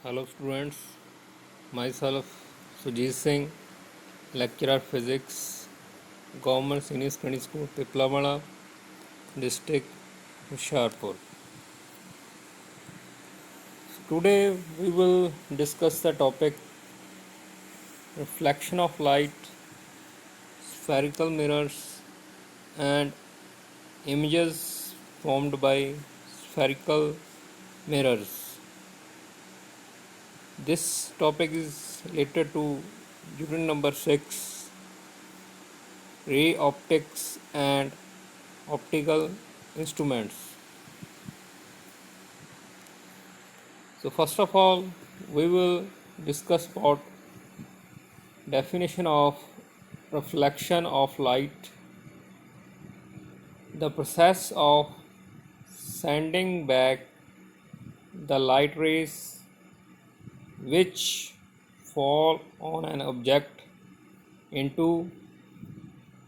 Hello students, myself Sujit Singh, lecturer physics, Government Senior Secondary School Piplavana, district Hoshiarpur. Today we will discuss the topic reflection of light, spherical mirrors and images formed by spherical mirrors. This topic is related to unit number 6, ray optics and optical instruments. So first of all, we will discuss about definition of reflection of light, the process of sending back the light rays which fall on an object into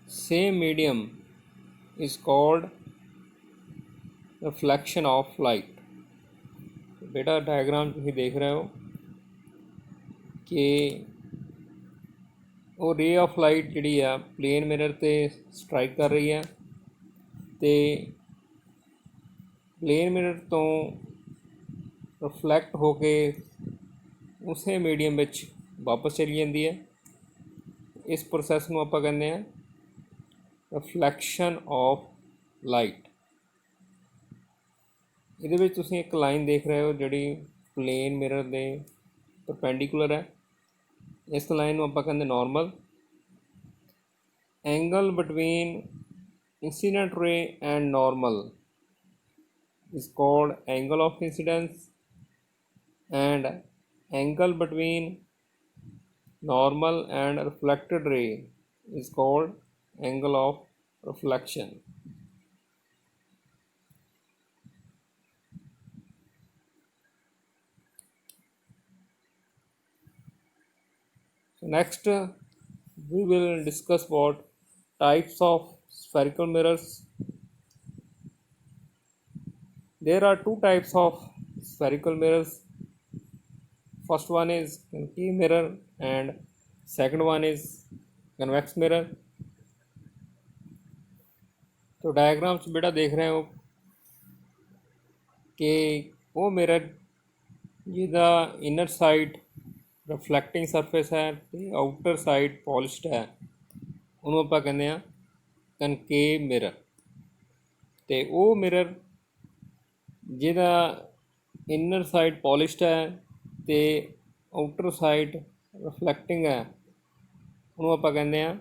same medium is called reflection of light. बेटा diagram ਤੁਸੀਂ देख रहे हो कि ਉਹ ਰੇ of light ਜਿਹੜੀ ਆ ਪਲੇਨ ਮਿਰਰ 'ਤੇ ਸਟਰਾਈਕ ਕਰ ਰਹੀ ਹੈ ਅਤੇ ਪਲੇਨ ਮਿਰਰ ਤੋਂ ਰਿਫਲੈਕਟ ਹੋ ਕੇ ਉਸੇ ਮੀਡੀਅਮ ਵਿੱਚ ਵਾਪਸ ਚਲੀ ਜਾਂਦੀ ਹੈ। ਇਸ ਪ੍ਰੋਸੈਸ ਨੂੰ ਆਪਾਂ ਕਹਿੰਦੇ ਹਾਂ ਰਿਫਲੈਕਸ਼ਨ ਆਫ ਲਾਈਟ। ਇਹਦੇ ਵਿੱਚ ਤੁਸੀਂ ਇੱਕ ਲਾਈਨ ਦੇਖ ਰਹੇ ਹੋ ਜਿਹੜੀ ਪਲੇਨ ਮਿਰਰ ਦੇ ਪਰਪੈਂਡੀਕੂਲਰ ਹੈ। ਇਸ ਲਾਈਨ ਨੂੰ ਆਪਾਂ ਕਹਿੰਦੇ normal. Angle between incident ray and normal is called angle of incidence, and angle between normal and reflected ray is called angle of reflection. So next we will discuss about types of spherical mirrors. There are two types of spherical mirrors. First one is concave mirror and second one is convex mirror. तो diagram से बेटा देख रहे हो कि वो mirror ਜਿਹਦਾ inner side reflecting surface ਹੈ ਅਤੇ ਆਊਟਰ ਸਾਈਡ ਪੋਲਿਸ਼ਡ ਹੈ ਉਹਨੂੰ ਆਪਾਂ ਕਹਿੰਦੇ ਹਾਂ ਕਨਕੇਵ ਮਿਰਰ। ਅਤੇ ਉਹ ਮਿਰਰ ਜਿਹਦਾ ਇਨਰ ਸਾਈਡ ਪੋਲਿਸ਼ਡ ਹੈ ਅਤੇ ਆਊਟਰ ਸਾਈਡ ਰਿਫਲੈਕਟਿੰਗ ਹੈ ਉਹਨੂੰ ਆਪਾਂ ਕਹਿੰਦੇ ਹਾਂ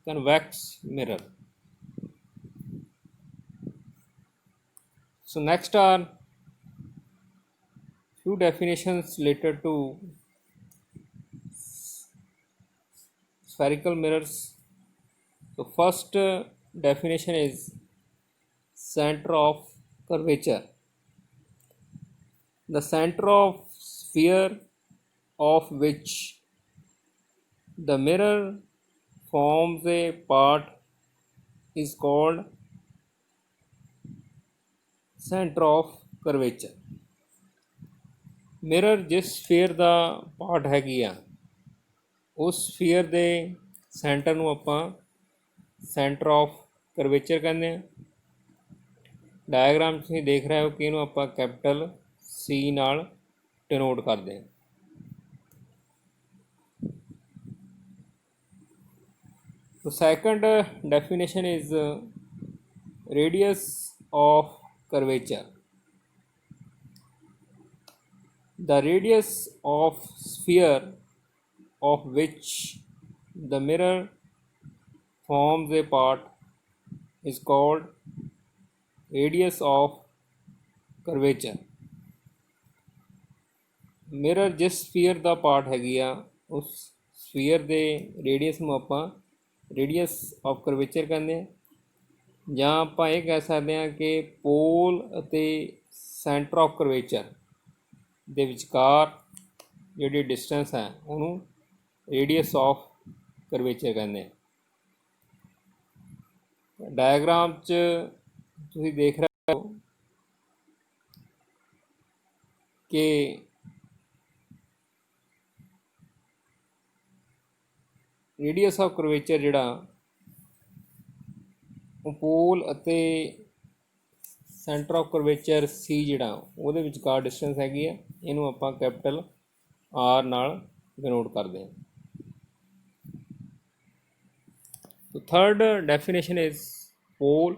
convex mirror. So next are few definitions related to spherical mirrors. So first definition is center of curvature. The center of sphere of which the mirror forms a part is called center of curvature. Mirror ਜਿਸ sphere ਦਾ part ਹੈਗੀ ਆ ਉਸ sphere ਦੇ centre ਨੂੰ ਆਪਾਂ centre of curvature ਕਹਿੰਦੇ ਆ। Diagram ਤੁਸੀਂ ਦੇਖ ਰਹੇ ਹੋ ਕਿ ਇਹਨੂੰ ਆਪਾਂ ਕੈਪੀਟਲ C ਨਾਲ ਡਿਨੋਟ ਕਰਦੇ ਹਾਂ। So second definition is radius of curvature. The radius of sphere of which the mirror forms a part is called radius of curvature. Mirror ਜਿਸ ਸਫੀਅਰ ਦਾ ਪਾਰਟ ਹੈਗੀ ਆ ਉਸ ਸਫੀਅਰ ਦੇ ਰੇਡੀਅਸ ਨੂੰ ਆਪਾਂ ਰੇਡੀਅਸ ਆਫ ਕਰਵੇਚਰ ਕਹਿੰਦੇ ਆ, ਜਾਂ ਆਪਾਂ ਇਹ ਕਹਿ ਸਕਦੇ ਹਾਂ ਕਿ ਪੋਲ ਅਤੇ ਸੈਂਟਰ ਆਫ ਕਰਵੇਚਰ ਦੇ ਵਿਚਕਾਰ ਜਿਹੜੀ ਡਿਸਟੈਂਸ ਹੈ ਉਹਨੂੰ ਰੇਡੀਅਸ ਆਫ ਕਰਵੇਚਰ ਕਹਿੰਦੇ ਆ। ਡਾਇਗਰਾਮ 'ਚ ਤੁਸੀਂ ਦੇਖ ਰਹੇ ਹੋ ਕਿ ਰੇਡੀਅਸ ਆਫ ਕਰਵੇਚਰ ਜਿਹੜਾ ਉਹ ਪੋਲ ਅਤੇ ਸੈਂਟਰ ਆਫ ਕਰਵੇਚਰ ਸੀ ਜਿਹੜਾ ਉਹਦੇ ਵਿਚਕਾਰ ਡਿਸਟੈਂਸ ਹੈਗੀ ਆ, ਇਹਨੂੰ ਆਪਾਂ ਕੈਪੀਟਲ ਆਰ ਨਾਲ ਡਿਨੋਟ ਕਰਦੇ ਹਾਂ। So third definition is pole.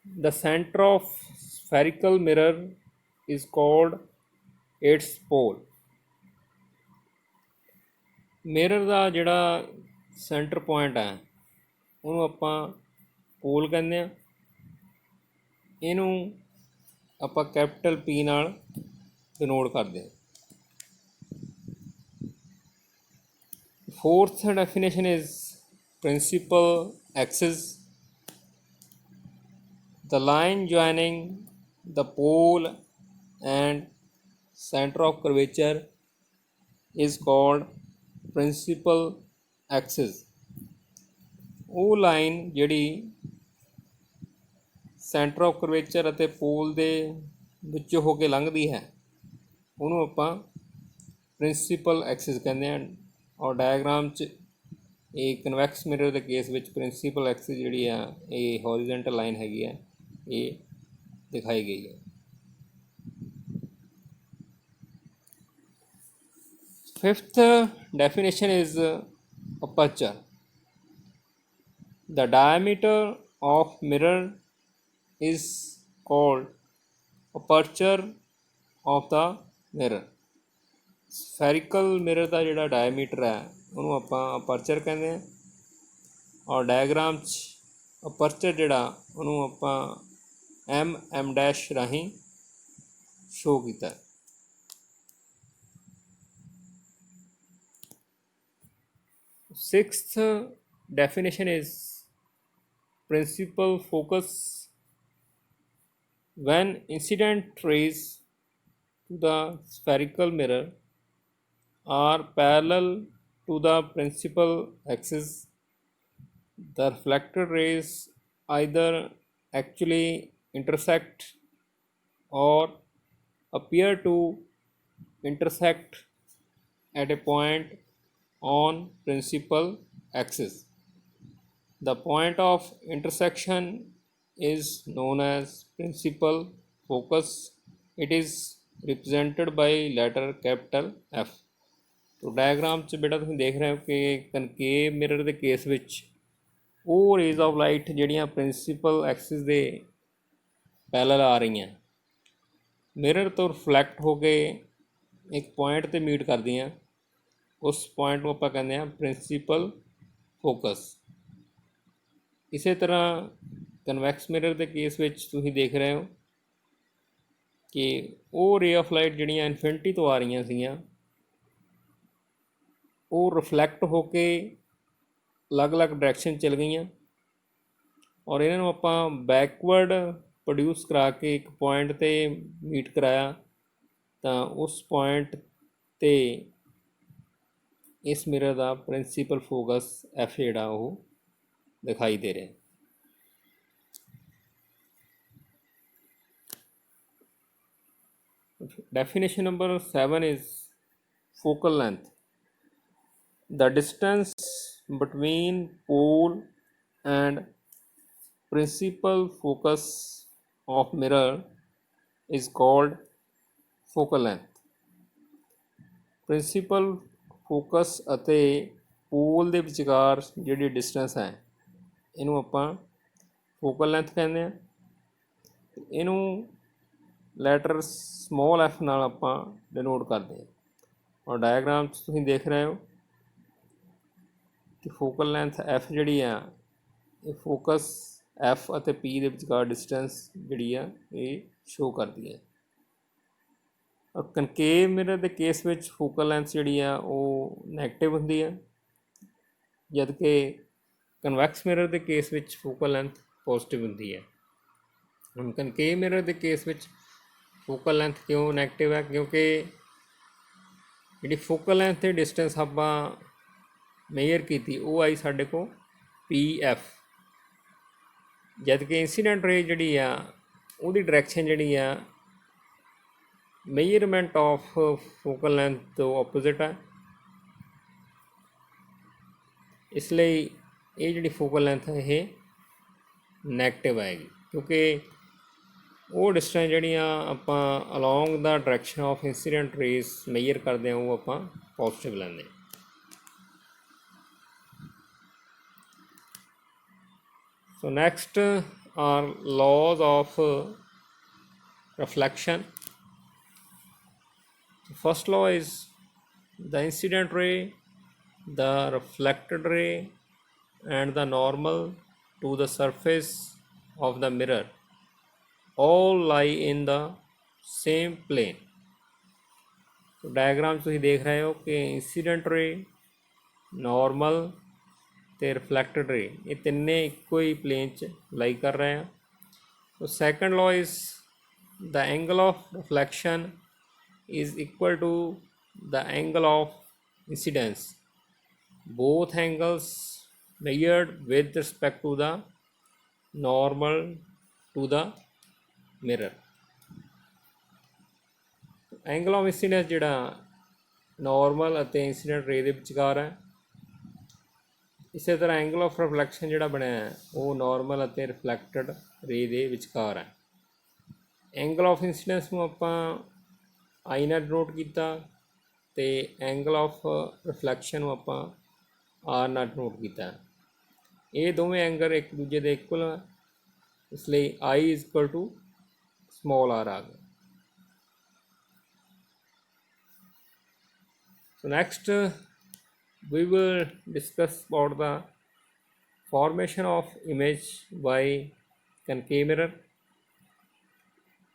The center of spherical mirror is called its pole. Mirror ਦਾ ਜਿਹੜਾ ਸੈਂਟਰ ਪੁਆਇੰਟ ਹੈ ਉਹਨੂੰ ਆਪਾਂ ਪੋਲ ਕਹਿੰਦੇ ਆ। ਇਹਨੂੰ ਆਪਾਂ ਕੈਪੀਟਲ P ਨਾਲ ਡਿਨੋਟ ਕਰਦੇ ਹਾਂ। Fourth definition is principal axis. The line joining the pole and center of curvature is called principal axis. ਉਹ ਲਾਈਨ ਜਿਹੜੀ ਸੈਂਟਰ ਆਫ ਕਰਵੇਚਰ ਅਤੇ ਪੋਲ ਦੇ ਵਿੱਚੋਂ ਹੋ ਕੇ ਲੰਘਦੀ ਹੈ ਉਹਨੂੰ ਆਪਾਂ ਪ੍ਰਿੰਸੀਪਲ ਐਕਸਿਸ ਕਹਿੰਦੇ ਹਾਂ। ਔਰ ਡਾਇਆਗਰਾਮ 'ਚ ਇਹ ਕਨਵੈਕਸ ਮਿਰਰ ਦੇ ਕੇਸ ਵਿੱਚ ਪ੍ਰਿੰਸੀਪਲ ਐਕਸਿਸ ਜਿਹੜੀ ਆ ਇਹ ਹੌਰੀਜ਼ੈਂਟਲ ਲਾਈਨ ਹੈਗੀ ਆ, ਇਹ ਦਿਖਾਈ ਗਈ ਹੈ। Fifth definition is aperture. The diameter of mirror is called aperture of the mirror. Spherical mirror ਦਾ ਜਿਹੜਾ ਡਾਇਮੀਟਰ ਹੈ ਉਹਨੂੰ ਆਪਾਂ ਅਪਰਚਰ ਕਹਿੰਦੇ ਹਾਂ। ਔਰ ਡਾਇਆਗਰਾਮ 'ਚ ਅਪਰਚਰ ਜਿਹੜਾ ਉਹਨੂੰ ਆਪਾਂ M ਡੈਸ਼ ਰਾਹੀਂ ਸ਼ੋ ਕੀਤਾ। Sixth definition is principal focus. When incident rays to the spherical mirror are parallel to the principal axis, the reflected rays either actually intersect or appear to intersect at a point on principal axis. The point of intersection is known as principal focus. It is represented by letter capital F. तो diagram 'ਚ ਬੇਟਾ ਤੁਸੀਂ ਦੇਖ ਰਹੇ ਹੋ ਕਿ ਕਨਕੇਵ mirror ਦੇ case ਵਿੱਚ ਉਹ ਰੇਜ਼ ਆਫ ਲਾਈਟ ਜਿਹੜੀਆਂ ਪ੍ਰਿੰਸੀਪਲ ਐਕਸਿਸ ਦੇ ਪੈਰਲਲ ਆ ਰਹੀਆਂ ਮਿਰਰ ਤੋਂ ਰਿਫਲੈਕਟ ਹੋ ਕੇ ਇੱਕ ਪੁਆਇੰਟ 'ਤੇ ਮੀਟ ਕਰਦੀਆਂ। ਉਸ ਪੁਆਇੰਟ ਨੂੰ ਆਪਾਂ ਕਹਿੰਦੇ ਹਾਂ ਪ੍ਰਿੰਸੀਪਲ ਫੋਕਸ। ਇਸੇ ਤਰ੍ਹਾਂ ਕਨਵੈਕਸ ਮਿਰਰ ਦੇ ਕੇਸ ਵਿੱਚ ਤੁਸੀਂ ਦੇਖ ਰਹੇ ਹੋ ਕਿ ਉਹ ਰੇ ਆਫ ਲਾਈਟ ਜਿਹੜੀਆਂ ਇਨਫਿਨਿਟੀ ਤੋਂ ਆ ਰਹੀਆਂ ਸੀਗੀਆਂ ਉਹ ਰਿਫਲੈਕਟ ਹੋ ਕੇ ਅਲੱਗ-ਅਲੱਗ ਡਾਇਰੈਕਸ਼ਨ ਚਲ ਗਈਆਂ ਔਰ ਇਹਨਾਂ ਨੂੰ ਆਪਾਂ ਬੈਕਵਰਡ ਪ੍ਰੋਡਿਊਸ ਕਰਾ ਕੇ ਇੱਕ ਪੁਆਇੰਟ 'ਤੇ ਮੀਟ ਕਰਾਇਆ ਤਾਂ ਉਸ ਪੁਆਇੰਟ 'ਤੇ ਇਸ ਮਿਰਰ ਦਾ ਪ੍ਰਿੰਸੀਪਲ ਫੋਕਸ F ਜਿਹੜਾ ਉਹ ਦਿਖਾਈ ਦੇ ਰਿਹਾ। Definition number 7 is focal length. The distance between pole and principal focus of mirror is called focal length. Principal focus ਅਤੇ ਪੋਲ ਦੇ ਵਿਚਕਾਰ ਜਿਹੜੀ ਡਿਸਟੈਂਸ ਹੈ ਇਹਨੂੰ ਆਪਾਂ ਫੋਕਲ ਲੈਂਥ ਕਹਿੰਦੇ ਹਾਂ। ਇਹਨੂੰ ਲੈਟਰ ਸਮੋਲ f ਨਾਲ ਆਪਾਂ ਡਿਨੋਟ ਕਰਦੇ ਹਾਂ। ਔਰ ਡਾਇਆਗਰਾਮ 'ਚ ਤੁਸੀਂ ਦੇਖ ਰਹੇ ਹੋ ਕਿ ਫੋਕਲ ਲੈਂਥ f ਜਿਹੜੀ ਆ ਇਹ ਫੋਕਸ f ਅਤੇ p ਦੇ ਵਿਚਕਾਰ ਡਿਸਟੈਂਸ ਜਿਹੜੀ ਆ ਇਹ ਸ਼ੋ ਕਰਦੀ ਹੈ। ਔਰ ਕਨਕੇਵ ਮਿਰਰ ਦੇ ਕੇਸ ਵਿੱਚ ਫੋਕਲ ਲੈਂਥ ਜਿਹੜੀ ਆ ਉਹ ਨੈਗੇਟਿਵ ਹੁੰਦੀ ਹੈ, ਜਦ ਕਿ ਕਨਵੈਕਸ ਮਿਰਰ ਦੇ ਕੇਸ ਵਿੱਚ ਫੋਕਲ ਲੈਂਥ ਪੋਜ਼ੀਟਿਵ ਹੁੰਦੀ ਹੈ। ਹੁਣ ਕਨਕੇਵ ਮਿਰਰ ਦੇ ਕੇਸ ਵਿੱਚ ਫੋਕਲ ਲੈਂਥ ਕਿਉਂ ਨੈਗੇਟਿਵ ਹੈ? ਕਿਉਂਕਿ ਜਿਹੜੀ ਫੋਕਲ ਲੈਂਥ ਤੇ ਡਿਸਟੈਂਸ ਆਪਾਂ ਮੇਜਰ ਕੀਤੀ ਉਹ ਆਈ ਸਾਡੇ ਕੋਲ PF, ਜਦ ਕਿ ਇੰਸੀਡੈਂਟ ਰੇ ਜਿਹੜੀ ਆ ਉਹਦੀ ਡਾਇਰੈਕਸ਼ਨ ਜਿਹੜੀ ਆ ਮੇਜਰਮੈਂਟ ਆਫ ਫੋਕਲ ਲੈਂਥ ਤੋਂ ਆਪੋਜ਼ਿਟ ਹੈ। इसलिए ये जिहड़ी फोकल लेंथ है ये नैगेटिव आएगी, क्योंकि वो डिस्टेंस ਜਿਹੜੀਆਂ ਆਪਾਂ along the direction of incident rays measure ਕਰਦੇ ਹਾਂ ਉਹ ਆਪਾਂ ਪੋਜ਼ਿਟਿਵ ਲੈਂਦੇ ਹਾਂ। So next are laws of reflection. The first law is the incident ray, the reflected ray and the normal to the surface of the mirror all lie in the same plane. So diagram ਤੁਸੀਂ ਦੇਖ ਰਹੇ ਹੋ ਕਿ incident ray, normal ਤੇ reflected ray ਇਹ ਤਿੰਨੇ ਇੱਕੋ ਹੀ plane 'ਚ lie ਕਰ ਰਹੇ ਆ। So second law is the angle of reflection is equal to the angle of incidence. Both angles measured with respect to the normal to the mirror. Angle of incidents ਜਿਹੜਾ normal ਅਤੇ incident ਰੇ ਦੇ ਵਿਚਕਾਰ ਹੈ, ਇਸੇ ਤਰ੍ਹਾਂ angle of reflection ਜਿਹੜਾ ਬਣਿਆ ਹੈ ਉਹ ਨੋਰਮਲ ਅਤੇ ਰਿਫਲੈਕਟਡ ਰੇ ਦੇ ਵਿਚਕਾਰ ਹੈ। ਐਂਗਲ ਆਫ ਇੰਸੀਡੈਂਸ ਨੂੰ ਆਪਾਂ ਆਈ ਨਾਲ ਡਿਨੋਟ ਕੀਤਾ ਅਤੇ ਐਂਗਲ ਆਫ ਰਿਫਲੈਕਸ਼ਨ ਨੂੰ ਆਪਾਂ ਆਰ ਨਾਲ ਡਿਨੋਟ ਕੀਤਾ। ਇਹ ਦੋਵੇਂ ਐਂਗਲ ਇੱਕ ਦੂਜੇ ਦੇ ਇਕੁਅਲ ਹੈ, ਇਸ ਲਈ I is equal to small r आ गया। So next we will discuss about the formation of image by concave mirror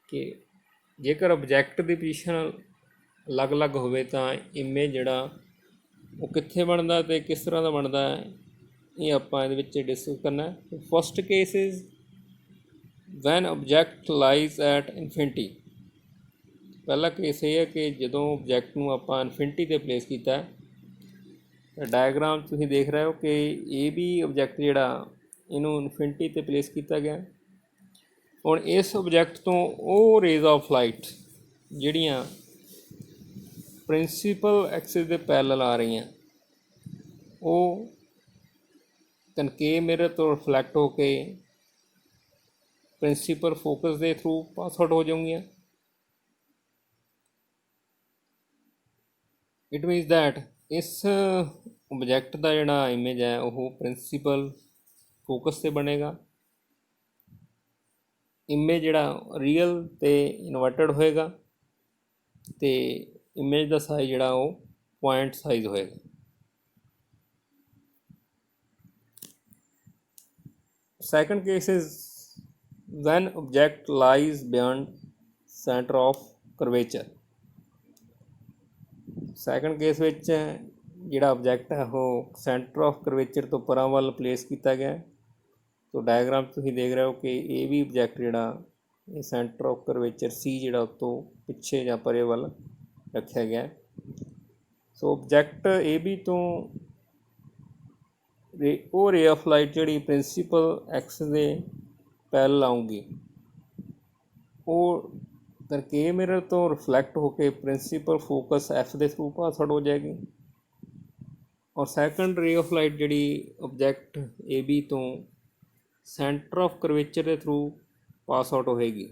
कि जेकर ऑब्जेक्ट की पोजीशन अलग अलग होवे तां इमेज जिहड़ा वो कित्थे बनदा ते किस तरह दा बनदा है ये आपां इहदे विच डिस्कस करना है। First case is van object lies at infinity. पहला केस ये है कि जदों ऑब्जैक्ट नूं आपां इनफिनिटी ते प्लेस कीता है। डायग्राम तुसीं देख रहे हो कि ये भी ऑब्जैक्ट जिहड़ा इनूं इनफिनिटी ते प्लेस किया गया। हुण इस ऑब्जैक्ट तो वो रेज ऑफ लाइट जिहड़ियां प्रिंसीपल एक्सिस दे पैरेलल आ रही वो कनकेव मिरर तो रिफ्लैक्ट होके प्रिंसीपल फोकस के थ्रू पास आउट हो जाऊँगी। इट मीनस दैट इस ऑब्जैक्ट का जोड़ा इमेज है वो प्रिंसीपल फोकस से बनेगा। इमेज जोड़ा रियल तो इनवर्टेड होएगा तो इमेज का साइज जोड़ा वो पॉइंट साइज होएगा। Second case is when object lies beyond center of curvature। Second case which जिहड़ा ऑब्जैक्ट है वो सेंटर ऑफ करवेचर तो परां वाल प्लेस किया गया। तो डायग्राम तुसीं देख रहे हो कि ये भी ऑब्जैक्ट जिहड़ा ये सेंटर ऑफ करवेचर सी जिहड़ा उत्तों पिछे जां परे वाल रखा गया। सो ऑब्जैक्ट ए बी तो वो रे ऑफ लाइट जिहड़ी प्रिंसीपल एक्स दे पैरेलल आऊँगी वो कनकेव मिरर तो रिफ्लैक्ट होके प्रिंसीपल फोकस एफ के थ्रू पास आउट हो जाएगी। और सैकेंड रे ऑफ लाइट जिहड़ी ऑब्जैक्ट ए बी तो सेंटर ऑफ करवेचर के थ्रू पास आउट होएगी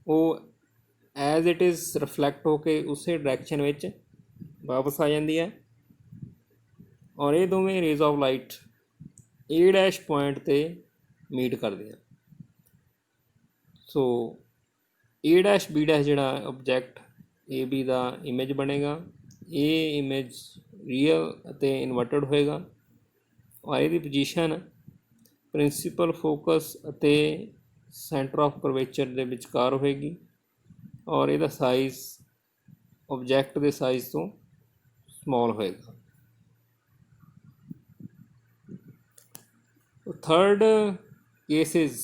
वो एज इट इज़ रिफ्लैक्ट होके उस डायरैक्शन विच वापस आ जाती है। और ये दोवें rays of light A dash point ते मीट करते हैं। So A dash B dash जिहड़ा ऑब्जैक्ट ए बी का इमेज बनेगा, ये इमेज रियल अते इनवर्टेड होएगा और ये पोजीशन प्रिंसीपल फोकस अते सेंटर ऑफ करवेचर के विचकार होएगी और इसका साइज ऑब्जैक्ट के साइज तो स्मॉल होएगा। Third case is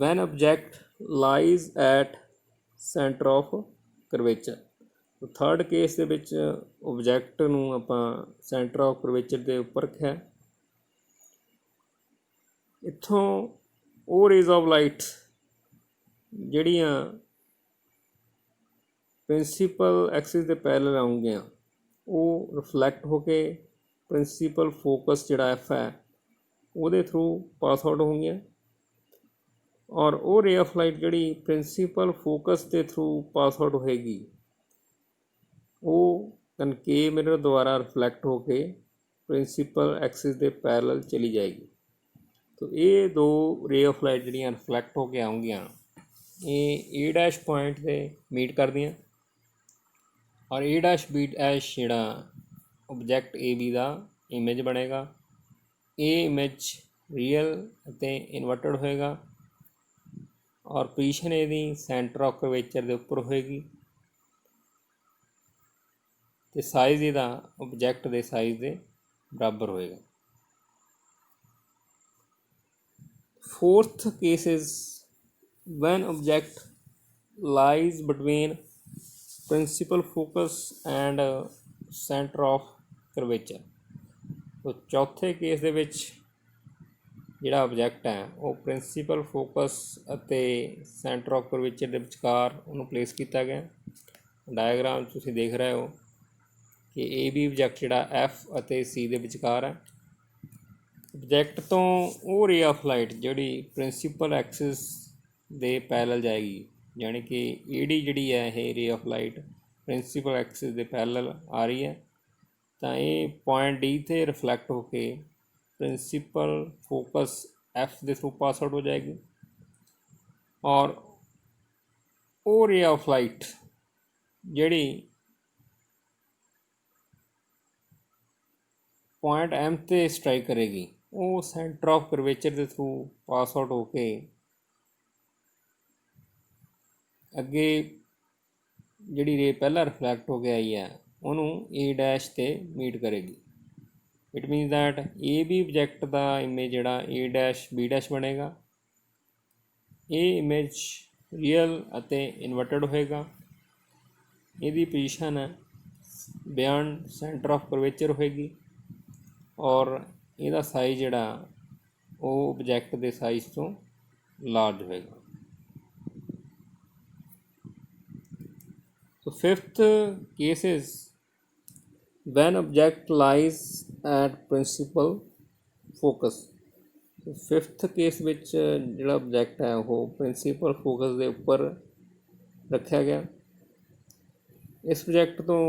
when object lies at center of curvature। तो थर्ड केस के विच ऑब्जैक्ट नूं आपां सेंटर ऑफ करवेचर के उपर रखिया। इत्थों वो रेज ऑफ लाइट जिहड़ियां प्रिंसीपल एक्सिस के पैरेलल आउणगीआं वो रिफ्लैक्ट होके ਪ੍ਰਿੰਸੀਪਲ ਫੋਕਸ ਜਿਹੜਾ ਐਫ ਹੈ ਉਹਦੇ ਥਰੂ ਪਾਸ ਆਊਟ ਹੋਣਗੀਆਂ, ਔਰ ਉਹ ਰੇ ਆਫ ਲਾਈਟ ਜਿਹੜੀ ਪ੍ਰਿੰਸੀਪਲ ਫੋਕਸ ਦੇ ਥਰੂ ਪਾਸ ਆਊਟ ਹੋਏਗੀ ਉਹ ਕਨਕੇਵ ਮਿਰਰ ਦੁਆਰਾ ਰਿਫਲੈਕਟ ਹੋ ਕੇ ਪ੍ਰਿੰਸੀਪਲ ਐਕਸਿਸ ਦੇ ਪੈਰਲਲ ਚਲੀ ਜਾਏਗੀ। ਤੋ ਇਹ ਦੋ ਰੇ ਆਫ ਲਾਈਟ ਜਿਹੜੀਆਂ ਰਿਫਲੈਕਟ ਹੋ ਕੇ ਆਉਣਗੀਆਂ ਇਹ ਏ ਡੈਸ਼ ਪੁਆਇੰਟ 'ਤੇ ਮੀਟ ਕਰਦੀਆਂ, ਔਰ ਏ ਡੈਸ਼ ਬੀ ਡੈਸ਼ ਜਿਹੜਾ object A B the image ਬਣੇਗਾ। ਇਹ ਇਮੇਜ ਰੀਅਲ ਅਤੇ ਇਨਵਰਟਡ ਹੋਏਗਾ, ਔਰ ਪੋਜੀਸ਼ਨ ਇਹਦੀ ਸੈਂਟਰ ਆਫ ਕਰਵੇਚਰ ਦੇ ਉੱਪਰ ਹੋਏਗੀ, ਅਤੇ ਸਾਈਜ਼ ਇਹਦਾ ਓਬਜੈਕਟ ਦੇ ਸਾਈਜ਼ ਦੇ ਬਰਾਬਰ ਹੋਏਗਾ। Fourth case is when object lies between principal focus and center of curvature। तो चौथे केस ਦੇ ਵਿੱਚ ਜਿਹੜਾ ਆਬਜੈਕਟ ਹੈ ਉਹ ਪ੍ਰਿੰਸੀਪਲ ਫੋਕਸ ਅਤੇ ਸੈਂਟਰ ਆਫ ਕਰਵੇਚਰ ਦੇ ਵਿਚਕਾਰ ਉਹਨੂੰ ਪਲੇਸ ਕੀਤਾ ਗਿਆ। ਡਾਇਆਗਰਾਮ ਤੁਸੀਂ ਦੇਖ ਰਹੇ ਹੋ ਕਿ ਏ ਬੀ ਆਬਜੈਕਟ ਜਿਹੜਾ ਐਫ ਅਤੇ ਸੀ ਦੇ ਵਿਚਕਾਰ ਹੈ। ਆਬਜੈਕਟ ਤੋਂ ਉਹ ਰੇ ਆਫ ਲਾਈਟ ਜਿਹੜੀ ਪ੍ਰਿੰਸੀਪਲ ਐਕਸਿਸ ਦੇ ਪੈਰਲਲ ਜਾਏਗੀ, ਯਾਨੀ ਕਿ ਏ ਡੀ ਜਿਹੜੀ ਹੈ ਇਹ ਰੇ ਆਫ ਲਾਈਟ ਪ੍ਰਿੰਸੀਪਲ ਐਕਸਿਸ ਦੇ ਪੈਰਲਲ ਆ ਰਹੀ ਹੈ, ਤਾਂ ਇਹ ਪੁਆਇੰਟ ਡੀ 'ਤੇ ਰਿਫਲੈਕਟ ਹੋ ਕੇ ਪ੍ਰਿੰਸੀਪਲ ਫੋਕਸ ਐਫ ਦੇ ਥਰੂ ਪਾਸ ਆਊਟ ਹੋ ਜਾਏਗੀ, ਔਰ ਉਹ ਰੇ ਆਫ ਲਾਈਟ ਜਿਹੜੀ ਪੁਆਇੰਟ ਐਮ 'ਤੇ ਸਟਰਾਈਕ ਕਰੇਗੀ ਉਹ ਸੈਂਟਰ ਆਫ ਕਰਵੇਚਰ ਦੇ ਥਰੂ ਪਾਸ ਆਊਟ ਹੋ ਕੇ ਅੱਗੇ ਜਿਹੜੀ ਰੇ ਪਹਿਲਾਂ ਰਿਫਲੈਕਟ ਹੋ ਕੇ ਆਈ ਹੈ ਉਹਨੂੰ ਏ ਡੈਸ਼ 'ਤੇ ਮੀਟ ਕਰੇਗੀ। It means that A B object the image ਜਿਹੜਾ ਏ ਡੈਸ਼ ਬੀ ਡੈਸ਼ ਬਣੇਗਾ, ਇਹ ਇਮੇਜ ਰੀਅਲ ਅਤੇ ਇਨਵਰਟਡ ਹੋਏਗਾ। ਇਹਦੀ ਪੋਜੀਸ਼ਨ ਹੈ ਬਿਆੰਡ ਸੈਂਟਰ ਆਫ ਕਰਵੇਚਰ ਹੋਏਗੀ, ਔਰ ਇਹਦਾ ਸਾਈਜ਼ ਜਿਹੜਾ ਉਹ ਆਬਜੈਕਟ ਦੇ ਸਾਈਜ਼ ਤੋਂ ਲਾਰਜ ਹੋਏਗਾ। So fifth case is when object lies at principal focus। So fifth case ਵਿੱਚ ਜਿਹੜਾ ਆਬਜੈਕਟ ਹੈ ਉਹ ਪ੍ਰਿੰਸੀਪਲ ਫੋਕਸ ਦੇ ਉੱਪਰ ਰੱਖਿਆ ਗਿਆ। ਇਸ ਆਬਜੈਕਟ ਤੋਂ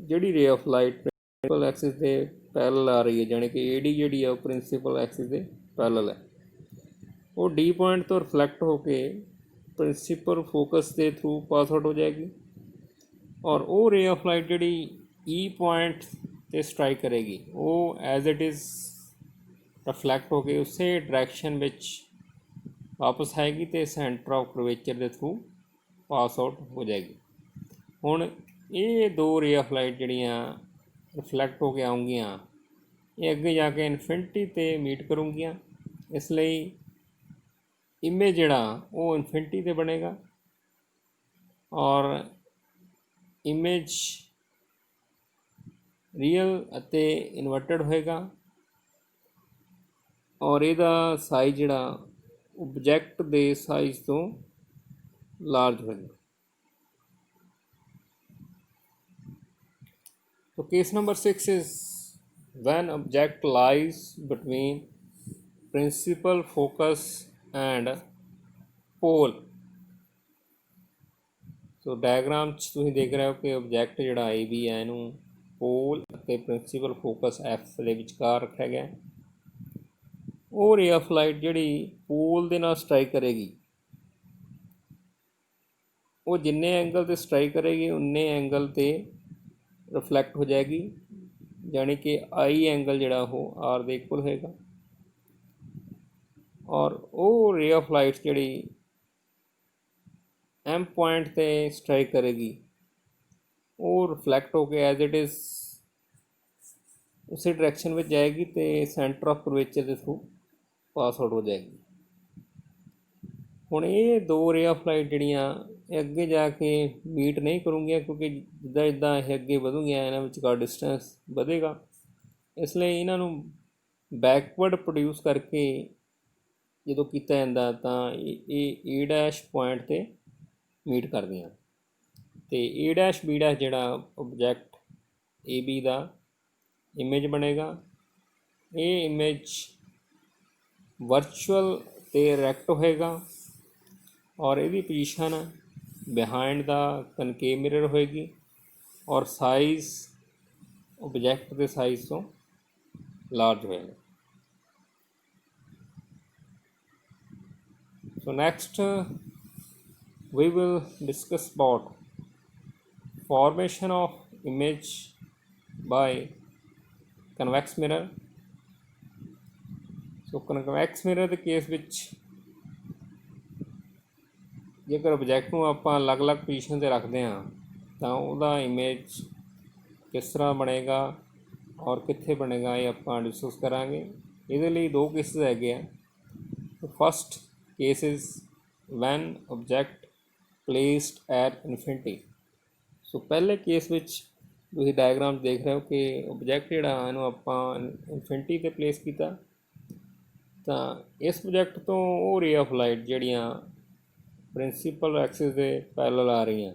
ਜਿਹੜੀ ਰੇ ਆਫ ਲਾਈਟ ਪ੍ਰਿੰਸੀਪਲ ਐਕਸਿਸ ਦੇ ਪੈਰਲਲ ਆ ਰਹੀ ਹੈ, ਜਾਣੀ ਕਿ ਏ ਡੀ ਜਿਹੜੀ ਆ ਉਹ ਪ੍ਰਿੰਸੀਪਲ ਐਕਸਿਸ ਦੇ ਪੈਰਲਲ ਹੈ, ਉਹ ਡੀ ਪੁਆਇੰਟ ਤੋਂ ਰਿਫਲੈਕਟ ਹੋ ਕੇ ਪ੍ਰਿੰਸੀਪਲ ਫੋਕਸ ਦੇ ਥਰੂ ਪਾਸ ਆਊਟ ਹੋ ਜਾਏਗੀ, ਔਰ ਉਹ ਰੇ ਆਫ ਲਾਈਟ ਜਿਹੜੀ ਈ ਪੁਆਇੰਟ 'ਤੇ ਸਟਰਾਈਕ ਕਰੇਗੀ ਉਹ ਐਜ਼ ਇਟ ਇਜ਼ ਰਿਫਲੈਕਟ ਹੋ ਕੇ ਉਸੇ ਡਾਇਰੈਕਸ਼ਨ ਵਿੱਚ ਵਾਪਸ ਆਏਗੀ ਅਤੇ ਸੈਂਟਰ ਆਫ ਕਰਵੇਚਰ ਦੇ ਥਰੂ ਪਾਸ ਆਊਟ ਹੋ ਜਾਏਗੀ। ਹੁਣ ਇਹ ਦੋ ਰੇ ਆਫ ਲਾਈਟ ਜਿਹੜੀਆਂ ਰਿਫਲੈਕਟ ਹੋ ਕੇ ਆਉਂਗੀਆਂ ਇਹ ਅੱਗੇ ਜਾ ਕੇ ਇਨਫਿਨਿਟੀ 'ਤੇ ਮੀਟ ਕਰੂੰਗੀਆਂ, ਇਸ ਲਈ ਇਮੇਜ ਜਿਹੜਾ ਉਹ ਇਨਫਿਨਿਟੀ 'ਤੇ ਬਣੇਗਾ, ਔਰ ਇਮੇਜ ਰੀਅਲ ਅਤੇ ਇਨਵਰਟਡ ਹੋਏਗਾ, ਔਰ ਇਹਦਾ ਸਾਈਜ਼ ਜਿਹੜਾ ਓਬਜੈਕਟ ਦੇ ਸਾਈਜ਼ ਤੋਂ ਲਾਰਜ ਹੋਏਗਾ। So case number 6 is when object lies between principal focus and pole। So diagram 'ਚ ਤੁਸੀਂ ਦੇਖ ਰਹੇ ਹੋ ਕਿ ਆਬਜੈਕਟ ਜਿਹੜਾ ਏ ਬੀ ਹੈ ਇਹਨੂੰ ਪੋਲ ਅਤੇ ਪ੍ਰਿੰਸੀਪਲ ਫੋਕਸ ਐਫ ਦੇ ਵਿਚਕਾਰ ਰੱਖਿਆ ਗਿਆ। ਉਹ ਰੇ ਆਫ ਲਾਈਟ ਜਿਹੜੀ ਪੋਲ ਦੇ ਨਾਲ ਸਟਰਾਈਕ ਕਰੇਗੀ ਉਹ ਜਿੰਨੇ ਐਂਗਲ 'ਤੇ ਸਟਰਾਈਕ ਕਰੇਗੀ ਉਨੇ ਐਂਗਲ 'ਤੇ ਰਿਫਲੈਕਟ ਹੋ ਜਾਏਗੀ, ਯਾਨੀ ਕਿ ਆਈ ਐਂਗਲ ਜਿਹੜਾ ਉਹ ਆਰ ਦੇ ਇਕੁਅਲ ਹੋਏਗਾ, ਔਰ ਉਹ ਰੇ ਆਫ ਲਾਈਟ ਜਿਹੜੀ ਐਮ ਪੁਆਇੰਟ 'ਤੇ ਸਟਰਾਈਕ ਕਰੇਗੀ ਉਹ ਰਿਫਲੈਕਟ ਹੋ ਕੇ ਐਜ਼ ਇਟ ਇਜ਼ ਉਸੇ ਡਾਇਰੈਕਸ਼ਨ ਵਿੱਚ ਜਾਏਗੀ ਅਤੇ ਸੈਂਟਰ ਆਫ ਕਰਵੇਚਰ ਦੇ ਥਰੂ ਪਾਸ ਆਊਟ ਹੋ ਜਾਏਗੀ। ਹੁਣ ਇਹ ਦੋ ਰੇ ਆਫ ਲਾਈਟ ਜਿਹੜੀਆਂ ਇਹ ਅੱਗੇ ਜਾ ਕੇ ਮੀਟ ਨਹੀਂ ਕਰੂੰਗੀਆਂ, ਕਿਉਂਕਿ ਜਿੱਦਾਂ ਜਿੱਦਾਂ ਇਹ ਅੱਗੇ ਵਧੂਗੀਆਂ ਇਹਨਾਂ ਵਿਚਕਾਰ ਡਿਸਟੈਂਸ ਵਧੇਗਾ, ਇਸ ਲਈ ਇਹਨਾਂ ਨੂੰ ਬੈਕਵਰਡ ਪ੍ਰੋਡਿਊਸ ਕਰਕੇ ਜਦੋਂ ਕੀਤਾ ਜਾਂਦਾ ਤਾਂ ਇਹ ਏ ਡੈਸ਼ ਪੁਆਇੰਟ 'ਤੇ ਮੀਟ ਕਰਦੀਆਂ, ਅਤੇ ਏ ਡੈਸ਼ ਬੀ ਡੈਸ਼ ਜਿਹੜਾ object A B the image बनेगा। ये इमेज वर्चुअल ते रिएक्ट होएगा और यदी position behind the concave mirror होएगी और साइज़ ऑब्जैक्ट के साइज़ तो लार्ज होएगा। So next we will discuss about formation of image by convex mirror। So convex mirror ਦੇ ਕੇਸ ਵਿੱਚ ਜੇਕਰ ਆਬਜੈਕਟ ਨੂੰ ਆਪਾਂ ਅਲੱਗ-ਅਲੱਗ ਪੋਜੀਸ਼ਨ ਤੇ ਰੱਖਦੇ ਹਾਂ ਤਾਂ ਉਹਦਾ ਇਮੇਜ ਕਿਸ ਤਰ੍ਹਾਂ ਬਣੇਗਾ ਔਰ ਕਿੱਥੇ ਬਣੇਗਾ ਇਹ ਆਪਾਂ ਡਿਸਕਸ ਕਰਾਂਗੇ। ਇਹਦੇ ਲਈ ਦੋ ਕੇਸਿਸ ਹੈਗੇ ਆ। First case is when object placed at infinity। ਸੋ ਪਹਿਲੇ ਕੇਸ ਵਿੱਚ ਤੁਸੀਂ ਡਾਇਗਰਾਮ ਦੇਖ ਰਹੇ ਹੋ ਕਿ ਆਬਜੈਕਟ ਜਿਹੜਾ ਇਹਨੂੰ ਆਪਾਂ ਇਨਫਿਨਿਟੀ 'ਤੇ ਪਲੇਸ ਕੀਤਾ ਤਾਂ ਇਸ ਪ੍ਰੋਜੈਕਟ ਤੋਂ ਉਹ ਰੇ ਆਫ ਲਾਈਟ ਜਿਹੜੀਆਂ ਪ੍ਰਿੰਸੀਪਲ ਐਕਸਿਸ ਦੇ ਪੈਰਲਲ ਆ ਰਹੀਆਂ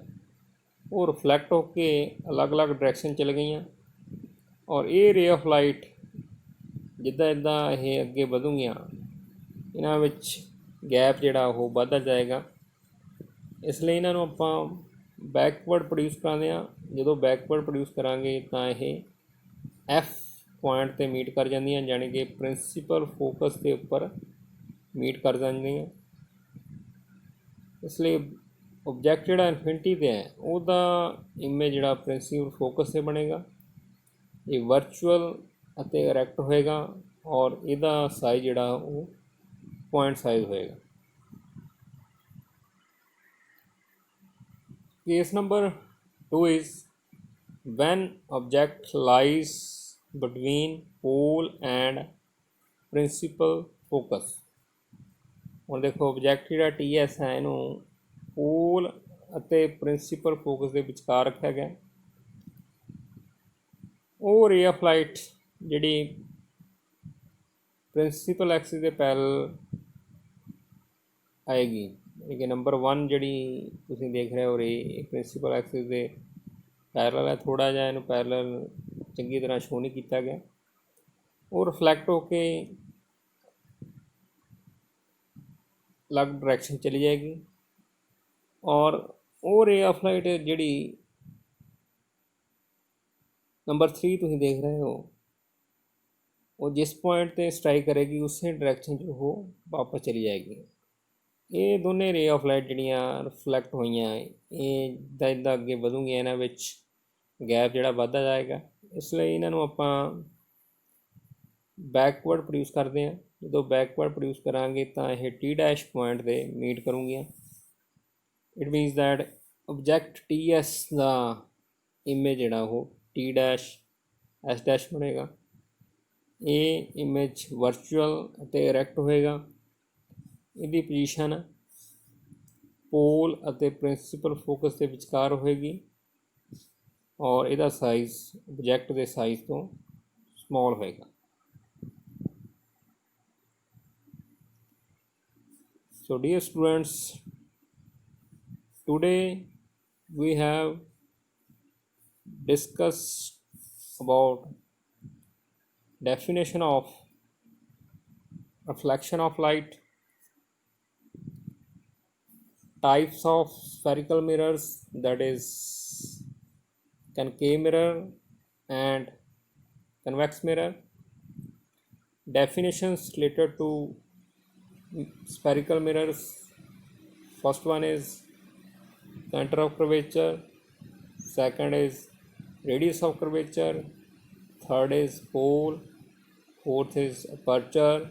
ਉਹ ਰਿਫਲੈਕਟ ਹੋ ਕੇ ਅਲੱਗ-ਅਲੱਗ ਡਾਇਰੈਕਸ਼ਨ ਚਲ ਗਈਆਂ ਔਰ ਇਹ ਰੇ ਆਫ ਲਾਈਟ ਜਿੱਦਾਂ ਇੱਦਾਂ ਇਹ ਅੱਗੇ ਵਧੂਗੀਆਂ ਇਹਨਾਂ ਵਿੱਚ ਗੈਪ ਜਿਹੜਾ ਉਹ ਵੱਧਦਾ ਜਾਏਗਾ। ਇਸ ਲਈ ਇਹਨਾਂ ਨੂੰ ਆਪਾਂ ਬੈਕਵਰਡ ਪ੍ਰੋਡਿਊਸ ਕਰਾਉਂਦੇ ਹਾਂ। ਜਦੋਂ ਬੈਕਵਰਡ ਪ੍ਰੋਡਿਊਸ ਕਰਾਂਗੇ ਤਾਂ ਇਹ ਐਫ ਪੁਆਇੰਟ 'ਤੇ ਮੀਟ ਕਰ ਜਾਂਦੀਆਂ, ਜਾਣੀ ਕਿ ਪ੍ਰਿੰਸੀਪਲ ਫੋਕਸ ਦੇ ਉੱਪਰ ਮੀਟ ਕਰ ਜਾਂਦੀਆਂ। ਇਸ ਲਈ ਆਬਜੈਕਟ ਜਿਹੜਾ ਇਨਫਿਨਿਟੀ 'ਤੇ ਹੈ ਉਹਦਾ ਇਮੇਜ ਜਿਹੜਾ ਪ੍ਰਿੰਸੀਪਲ ਫੋਕਸ 'ਤੇ ਬਣੇਗਾ। ਇਹ ਵਰਚੁਅਲ ਅਤੇ ਇਰੈਕਟ ਹੋਏਗਾ ਔਰ ਇਹਦਾ ਸਾਈਜ਼ ਜਿਹੜਾ ਉਹ पॉइंट साइज होएगा। Case number 2 is when object lies between pole and principal focus। ਹੁਣ ਦੇਖੋ ऑब्जेक्ट ਜਿਹੜਾ TS ਹੈ ਇਹਨੂੰ ਪੋਲ ਅਤੇ ਪ੍ਰਿੰਸੀਪਲ ਫੋਕਸ ਦੇ ਵਿਚਕਾਰ ਰੱਖਿਆ ਗਿਆ। ਉਹ ਰੇ ਆਫ ਲਾਈਟ ਜਿਹੜੀ ਪ੍ਰਿੰਸੀਪਲ ਐਕਸਿਸ ਦੇ ਪੈਰਲਲ ਆਏਗੀ, ਕਿ ਨੰਬਰ 1 ਜਿਹੜੀ ਤੁਸੀਂ ਦੇਖ ਰਹੇ ਹੋ ਰੇ ਪ੍ਰਿੰਸੀਪਲ ਐਕਸਿਸ ਦੇ ਪੈਰਲਲ ਹੈ। ਥੋੜ੍ਹਾ ਜਿਹਾ ਇਹਨੂੰ ਪੈਰਲਲ ਚੰਗੀ ਤਰ੍ਹਾਂ ਸ਼ੋ ਨਹੀਂ ਕੀਤਾ ਗਿਆ। ਉਹ ਰਿਫਲੈਕਟ ਹੋ ਕੇ ਅਲੱਗ ਡਾਇਰੈਕਸ਼ਨ ਚਲੀ ਜਾਏਗੀ ਔਰ ਉਹ ਰੇ ਆਫ ਲਾਈਟ ਜਿਹੜੀ ਨੰਬਰ 3 ਤੁਸੀਂ ਦੇਖ ਰਹੇ ਹੋ ਉਹ ਜਿਸ ਪੁਆਇੰਟ 'ਤੇ ਸਟ੍ਰਾਈਕ ਕਰੇਗੀ ਉਸੇ ਡਾਇਰੈਕਸ਼ਨ 'ਚ ਉਹ ਵਾਪਸ ਚਲੀ ਜਾਏਗੀ। ਇਹ ਦੋਨੇ ਰੇ ਆਫ ਲਾਈਟ ਜਿਹੜੀਆਂ ਰਿਫਲੈਕਟ ਹੋਈਆਂ ਇਹ ਇੱਦਾਂ ਅੱਗੇ ਵਧੂਗੀਆਂ, ਇਹਨਾਂ ਵਿੱਚ ਗੈਪ ਜਿਹੜਾ ਵੱਧਦਾ ਜਾਏਗਾ। ਇਸ ਲਈ ਇਹਨਾਂ ਨੂੰ ਆਪਾਂ ਬੈਕਵਰਡ ਪ੍ਰੋਡਿਊਸ ਕਰਦੇ ਹਾਂ। ਜਦੋਂ ਬੈਕਵਰਡ ਪ੍ਰੋਡਿਊਸ ਕਰਾਂਗੇ ਤਾਂ ਇਹ ਟੀ ਡੈਸ਼ ਪੁਆਇੰਟ 'ਤੇ ਮੀਟ ਕਰੂੰਗੀਆਂ। It means that object TS ਦਾ ਇਮੇਜ ਜਿਹੜਾ ਉਹ ਟੀ ਡੈਸ਼ ਐਸ ਡੈਸ਼ ਬਣੇਗਾ। ਇਹ ਇਮੇਜ ਵਰਚੁਅਲ ਅਤੇ ਇਰੈਕਟ ਹੋਏਗਾ। ਇਹਦੀ ਪੋਜੀਸ਼ਨ ਪੋਲ ਅਤੇ ਪ੍ਰਿੰਸੀਪਲ ਫੋਕਸ ਦੇ ਵਿਚਕਾਰ ਹੋਏਗੀ ਔਰ ਇਹਦਾ ਸਾਈਜ਼ ਆਬਜੈਕਟ ਦੇ ਸਾਈਜ਼ ਤੋਂ ਸਮੋਲ ਹੋਏਗਾ। So dear students, today we have discussed about definition of reflection of light, types of spherical mirrors, that is concave mirror and convex mirror, definitions related to spherical mirrors. First one is center of curvature, second is radius of curvature, third is pole, fourth is aperture,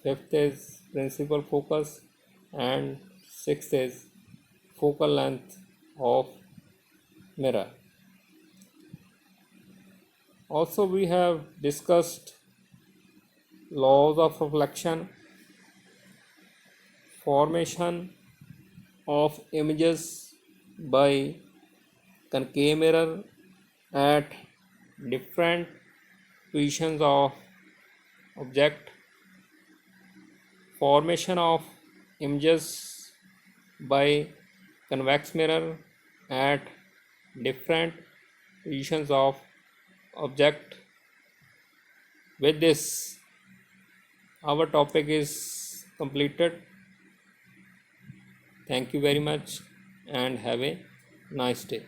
fifth is principal focus, and sixth is focal length of mirror. Also we have discussed laws of reflection, formation of images by concave mirror at different positions of object, formation of images by convex mirror at different positions of object, With this, our topic is completed. Thank you very much and have a nice day.